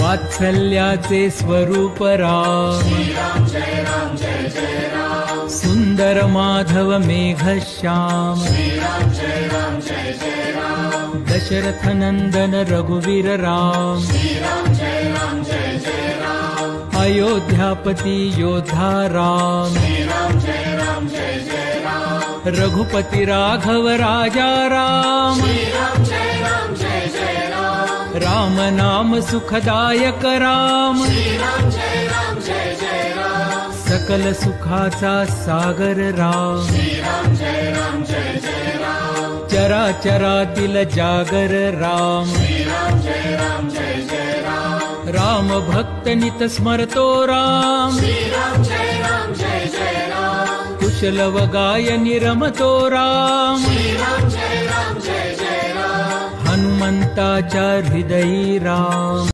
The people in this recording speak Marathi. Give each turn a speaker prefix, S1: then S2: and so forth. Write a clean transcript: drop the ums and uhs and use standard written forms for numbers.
S1: वात्सल्याचे स्वरूप राम, सुंदर माधव मेघश्याम, दशरथ नंदन रघुवीर राम, अयोध्यापती योद्धा राम, रघुपति राघव राजा राम, राम नाम सुखदायक राम, सकल सुखाचा सागर राम, चराचरातील जागर राम, राम भक्त नित स्मरतो राम, कुशल व गायनी रमतो राम, हनुमंताच्या हृदयी राम.